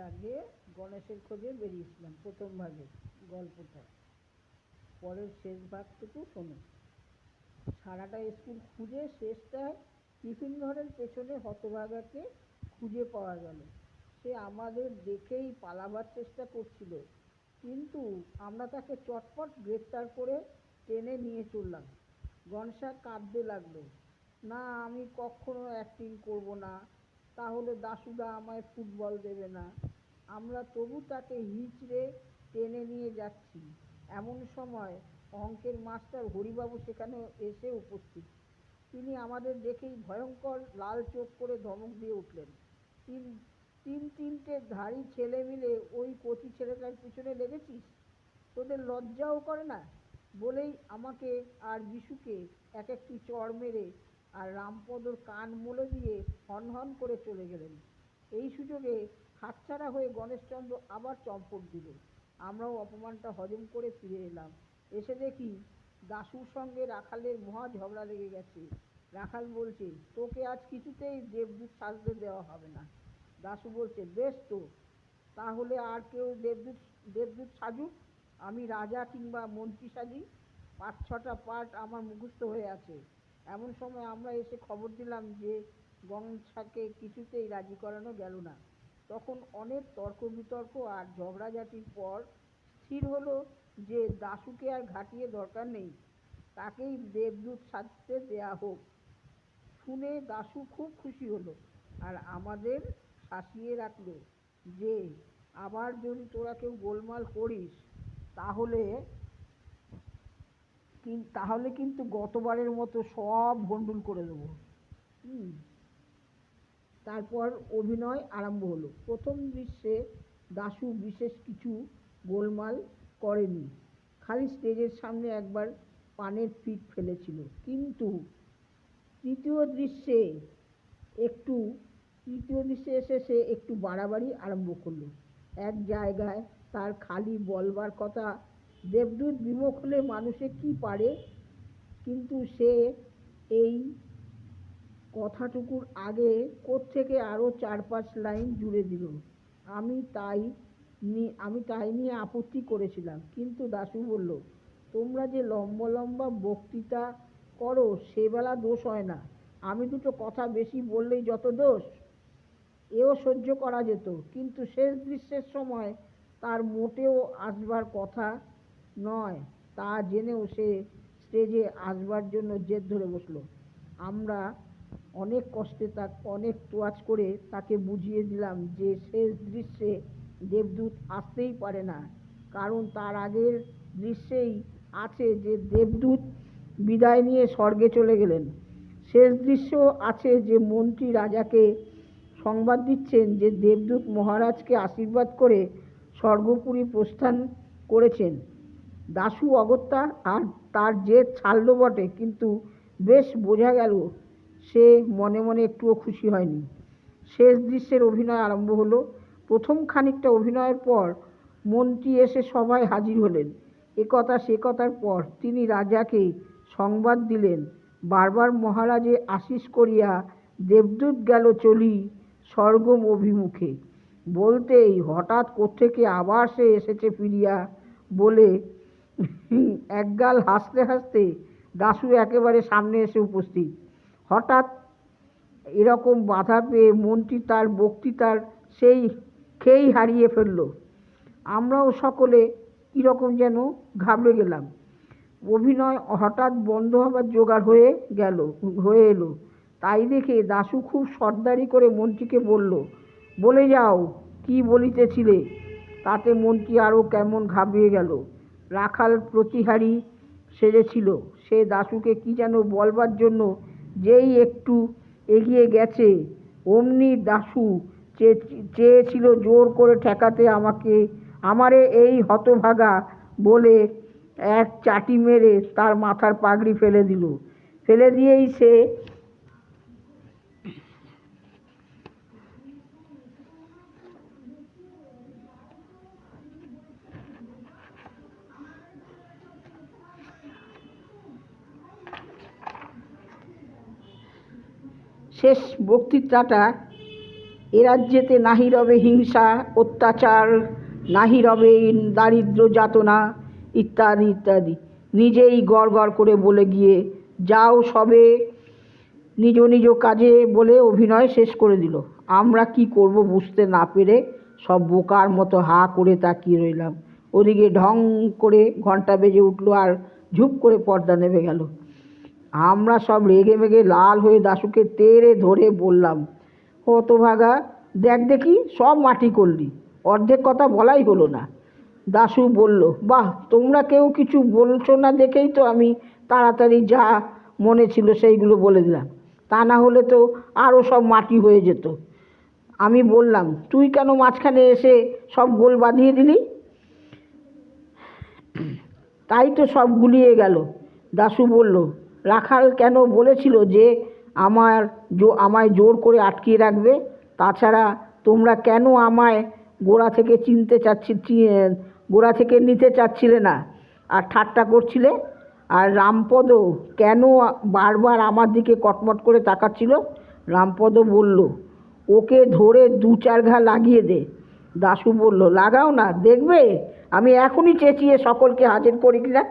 আগে গণেশের খোঁজে বেরিয়েছিলাম প্রথম ভাগে গল্পটা, পরের শেষ ভাগটুকু শোনো। সারাটা স্কুল খুঁজে শেষটায় টিফিন ঘরের পেছনে হতভাগাকে খুঁজে পাওয়া গেল। সে আমাদের দেখেই পালাবার চেষ্টা করছিল, কিন্তু আমরা তাকে চটপট গ্রেপ্তার করে টেনে নিয়ে চললাম। গনসা কাঁদতে লাগলো, না আমি কখনো অ্যাক্টিং করব না, তাহলে দাশুদা আমায় ফুটবল দেবে না। আমরা তবু তাকে হিঁচড়ে টেনে নিয়ে যাচ্ছি। এমন সময় অঙ্কের মাস্টার হরিবাবু সেখানে এসে উপস্থিত। তিনি আমাদের দেখেই ভয়ঙ্কর লাল চোখ করে ধমক দিয়ে উঠলেন, তিনটে ধাড়ি ছেলে মিলে ওই কচি ছেলেটার পিছনে লেগেছিস, তোদের লজ্জাও করে না? বলেই আমাকে আর বিশুকে এক একটি চড় মেরে আর রামপদর কান মলে দিয়ে হন হন করে চলে গেলেন। এই সুযোগে হাতছাড়া হয়ে গণেশচন্দ্র আবার চম্পট দিল। আমরাও অপমানটা হজম করে ফিরে এলাম। এসে দেখি দাশুর সঙ্গে রাখালের মহা ঝগড়া লেগে গেছে। রাখাল বলছে, তোকে আজ কিছুতেই দেবদূত সাজতে দেওয়া হবে না। দাশু বলছে, বেশ তো, তাহলে আর কেউ দেবদূত সাজুক, আমি রাজা কিংবা মন্ত্রী সাজি, 5-6টা পার্ট আমার মুখস্থ হয়ে আছে। এমন সময় আমরা এসে খবর দিলাম যে গংসাকে কিছুতেই রাজি করানো গেল না। তখন অনেক তর্ক বিতর্ক আর ঝগড়াঝাটির পর স্থির হলো যে দাশুকে আর ঘাটিয়ে দরকার নেই, তাকেই দেবদূত সাজতে দেয়া হোক। শুনে দাশু খুব খুশি হলো আর আমাদের শাসিয়ে রাখলো যে আবার যদি তোরা কেউ গোলমাল করিস তাহলে কিন্তু গতবারের মতো সব ভণ্ডুল করে দেবো। তারপর অভিনয় আরম্ভ হলো। প্রথম দৃশ্যে দাশু বিশেষ কিছু গোলমাল করেনি, খালি স্টেজের সামনে একবার পানের ফিট ফেলেছিল। কিন্তু তৃতীয় দৃশ্যে এসে সে একটু বাড়াবাড়ি আরম্ভ করলো। এক জায়গায় তার খালি বলবার কথা, দেবদূত বিমুখ হলে মানুষে কি পারে, কিন্তু সে এই কথাটুকুর আগে কোত্থেকে আরো 4-5 লাইন জুড়ে দিল। আমি তাই নিয়ে আপত্তি করেছিলাম, কিন্তু দাশু বলল, তোমরা যে লম্বা লম্বা বক্তৃতা করো সেবেলা দোষ হয় না, আমি দুটো কথা বেশি বললেই যত দোষ। এও সহ্য করা যেত, কিন্তু শেষ দৃশ্যের সময় তার মোটেও আসবার কথা নয়, তা জেনেও সে স্টেজে আসবার জন্য জেদ ধরে বসল। আমরা অনেক কষ্টে অনেক তোয়াজ করে তাকে বুঝিয়ে দিলাম যে শেষ দৃশ্যে দেবদূত আসতেই পারে না, কারণ তার আগের দৃশ্যেই আছে যে দেবদূত বিদায় নিয়ে স্বর্গে চলে গেলেন। শেষ দৃশ্য আছে যে মন্ত্রী রাজাকে সংবাদ দিচ্ছেন যে দেবদূত মহারাজকে আশীর্বাদ করে স্বর্গপুরী প্রস্থান করেছেন। দাশু অগত্যা আর তার জেদ ছাড়ল বটে, কিন্তু বেশ বোঝা গেল সে মনে মনে একটুও খুশি হয়নি। শেষ দৃশ্যের অভিনয় আরম্ভ হলো। প্রথম খানিকটা অভিনয়ের পর মন্ত্রী এসে সভায় হাজির হলেন। একথা সে কথার পর তিনি রাজাকে সংবাদ দিলেন, বারবার মহারাজে আশিস করিয়া দেবদূত গেল চলি স্বর্গ অভিমুখে। বলতেই হঠাৎ কোত্থেকে আবার সে এসেছে ফিরিয়া বলে একগাল হাসতে হাসতে দাশু একেবারে সামনে এসে উপস্থিত। হঠাৎ এরকম বাধা পেয়ে মন্ত্রী তার বক্তৃতার সেই খেই হারিয়ে ফেলল। আমরাও সকলে কীরকম যেন ঘাবড়ে গেলাম। অভিনয় হঠাৎ বন্ধ হবার জোগাড় হয়ে এলো। তাই দেখে দাশু খুব সর্দারি করে মন্ত্রীকে বলল, বলে যাও কি বলিতেছিলে। তাতে মন্ত্রী আরও কেমন ঘাবড়িয়ে গেল। রাখাল প্রতিহারী সেজেছিল, সে দাশুকে কি যেন বলবার জন্য যেই একটু এগিয়ে গেছে, অমনি দাশু চেয়েছিল জোর করে ঠেকাতে আমারে এই হতভাগা বলে এক চাটি মেরে তার মাথার পাগড়ি ফেলে দিয়েই সে শেষ বক্তৃতাটা এ রাজ্যেতে নাহি রবে হিংসা অত্যাচার, নাহি রবে দারিদ্র্য যাতনা ইত্যাদি ইত্যাদি। নিজেই গড় গড় করে বলে গিয়ে যাও সবে নিজ নিজ কাজে বলে অভিনয় শেষ করে দিল। আমরা কি করব বুঝতে না পেরে সব বোকার মতো হাঁ করে তাকিয়ে রইলাম। ওদিকে ঢং করে ঘন্টা বেজে উঠল আর ঝুপ করে পর্দা নেমে গেল। আমরা সব রেগে মেগে লাল হয়ে দাশুকে তেড়ে ধরে বললাম, হতভাগা, দেখ দেখি সব মাটি করলি, অর্ধেক কথা বলাই হলো না। দাশু বলল, বাহ, তোমরা কেউ কিছু বলছো না দেখেই তো আমি তাড়াতাড়ি যা মনে ছিল সেইগুলো বলে দিলাম, তা না হলে তো আরও সব মাটি হয়ে যেত। আমি বললাম, তুই কেন মাঝখানে এসে সব গোল বাঁধিয়ে দিলি? তাই তো সব গুলিয়ে গেল। দাশু বলল, রাখাল কেন বলেছিল যে আমায় জোর করে আটকিয়ে রাখবে? তাছাড়া তোমরা কেন আমায় গোড়া থেকে গোড়া থেকে নিতে চাচ্ছিলে না আর ঠাট্টা করছিলে? আর রামপদ কেন বারবার আমার দিকে কটমট করে তাকাচ্ছিল? রামপদ বলল, ওকে ধরে 2-4 ঘা লাগিয়ে দে। দাশু বলল, লাগাও না, দেখবে আমি এখনই চেঁচিয়ে সকলকে হাজির করি কিনা।